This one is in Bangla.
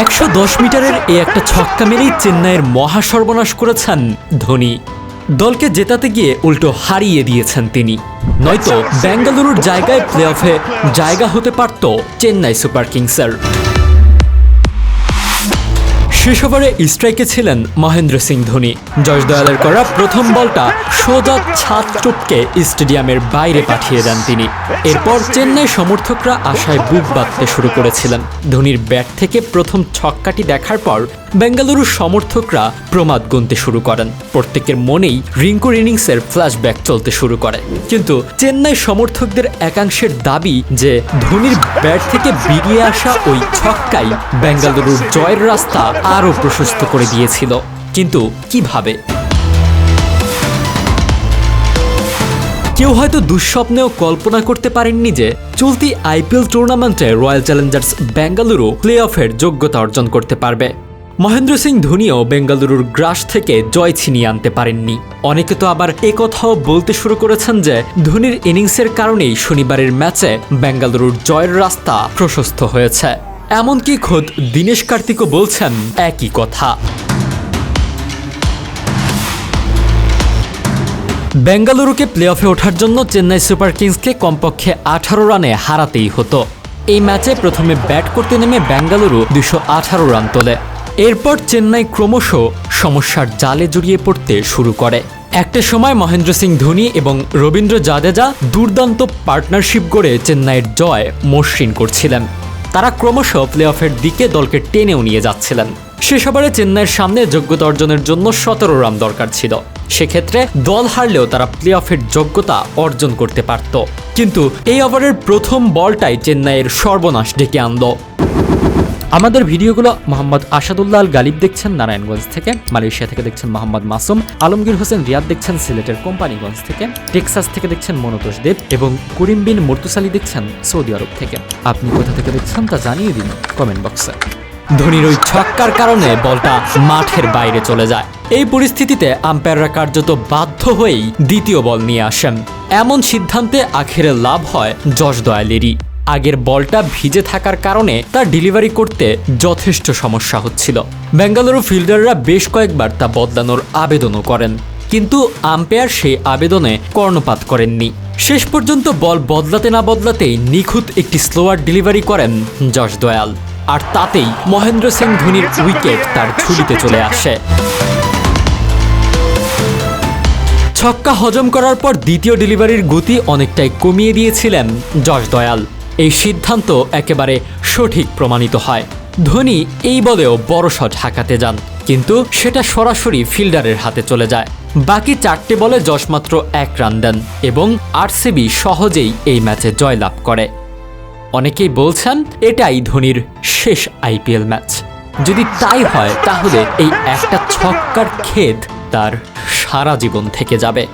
110 মিটারের এই একটা ছক্কা মেরেই চেন্নাইয়ের মহাসর্বনাশ করেছেন ধোনি। দলকে জেতাতে গিয়ে উল্টো হারিয়ে দিয়েছেন তিনি। নয়তো বেঙ্গালুরুর জায়গায় প্লে অফে জায়গা হতে পারত চেন্নাই সুপার কিংসের। শেষ ওভারে স্ট্রাইকে ছিলেন মহেন্দ্র সিং ধোনি। জশ দয়ালের করা প্রথম বলটা সোজা ছাদ টপকে স্টেডিয়ামের বাইরে পাঠিয়ে দেন তিনি। এরপর চেন্নাই সমর্থকরা আশায় বুক বাঁধতে শুরু করেছিলেন। ধোনির ব্যাট থেকে প্রথম ছক্কাটি দেখার পর বেঙ্গালুরুর সমর্থকরা প্রমাদ গুনতে শুরু করেন। প্রত্যেকের মনেই রিঙ্কুর ইনিংসের ফ্ল্যাশব্যাক চলতে শুরু করে। কিন্তু চেন্নাই সমর্থকদের একাংশের দাবি যে ধোনির ব্যাট থেকে বেরিয়ে আসা ওই ছক্কাই বেঙ্গালুরুর জয়ের রাস্তা আরও প্রশস্ত করে দিয়েছিল। কিন্তু কিভাবে? কেউ হয়তো দুঃস্বপ্নেও কল্পনা করতে পারেননি যে চলতি আইপিএল টুর্নামেন্টে রয়্যাল চ্যালেঞ্জার্স বেঙ্গালুরু প্লে অফের যোগ্যতা অর্জন করতে পারবে। মহেন্দ্র সিং ধোনিও বেঙ্গালুরুর গ্রাস থেকে জয় ছিনিয়ে আনতে পারেননি। অনেকে তো আবার একথাও বলতে শুরু করেছেন যে ধোনির ইনিংসের কারণেই শনিবারের ম্যাচে বেঙ্গালুরুর জয়ের রাস্তা প্রশস্ত হয়েছে। এমনকি খোদ দীনেশ কার্তিকও বলছেন একই কথা। বেঙ্গালুরুকে প্লে অফে ওঠার জন্য চেন্নাই সুপার কিংসকে কমপক্ষে 18 রানে হারাতেই হতো। এই ম্যাচে প্রথমে ব্যাট করতে নেমে বেঙ্গালুরু 218 রান তোলে। এরপর চেন্নাই ক্রমশ সমস্যার জালে জড়িয়ে পড়তে শুরু করে। একটা সময় মহেন্দ্র সিং ধোনি এবং রবীন্দ্র জাদেজা দুর্দান্ত পার্টনারশিপ গড়ে চেন্নাইয়ের জয় মসৃণ করছিলেন। তারা ক্রমশ প্লে অফের দিকে দলকে টেনেও নিয়ে যাচ্ছিলেন। শেষ ওভারে চেন্নাইয়ের সামনে যোগ্যতা অর্জনের জন্য 17 রান দরকার ছিল। সেক্ষেত্রে দল হারলেও তারা প্লে অফের যোগ্যতা অর্জন করতে পারত। কিন্তু এই ওভারের প্রথম বলটাই চেন্নাইয়ের সর্বনাশ ডেকে আনল। আমাদের ভিডিওগুলো মোহাম্মদ আসাদুল্লাহ আল গালিব দেখছেন নারায়ণগঞ্জ থেকে, মালয়েশিয়া থেকে দেখছেন মোহাম্মদ মাসুম, আলমগীর হোসেন রিয়াদ দেখছেন সিলেটের কোম্পানিগঞ্জ থেকে, টেক্সাস থেকে দেখছেন মনোতোষ দেব এবং করিম বিন মুর্তুসালি দেখছেন সৌদি আরব থেকে। আপনি কোথা থেকে দেখছেন তা জানিয়ে দিন কমেন্ট বক্সে। ধোনির ওই ছক্কার কারণে বলটা মাঠের বাইরে চলে যায়। এই পরিস্থিতিতে আম্পায়াররা কার্যত বাধ্য হয়েই দ্বিতীয় বল নিয়ে আসেন। এমন সিদ্ধান্তে আখেরে লাভ হয় জশ দয়ালেরই। আগের বলটা ভিজে থাকার কারণে তা ডেলিভারি করতে যথেষ্ট সমস্যা হচ্ছিল। বেঙ্গালুরু ফিল্ডাররা বেশ কয়েকবার তা বদলানোর আবেদনও করেন, কিন্তু আম্পায়ার সেই আবেদনে কর্ণপাত করেননি। শেষ পর্যন্ত বল বদলাতে না বদলাতেই নিখুঁত একটি স্লোয়ার ডেলিভারি করেন জশ দয়াল, আর তাতেই মহেন্দ্র সিং ধোনির উইকেট তার ঝুলিতে চলে আসে। ছক্কা হজম করার পর দ্বিতীয় ডেলিভারির গতি অনেকটাই কমিয়ে দিয়েছিলেন জশ দয়াল। এই সিদ্ধান্ত একেবারে সঠিক প্রমাণিত হয়। ধোনি এই বলেও বড় শট হাঁকাতে যান, কিন্তু সেটা সরাসরি ফিল্ডারের হাতে চলে যায়। বাকি 4টে বলে জশ মাত্র 1 রান দেন এবং আরসিবি সহজেই এই ম্যাচে জয়লাভ করে। অনেকেই বলছেন এটাই ধোনির শেষ আইপিএল ম্যাচ। যদি তাই হয় তাহলে এই একটা ছক্কার খেদ তার সারা জীবন থেকে যাবে।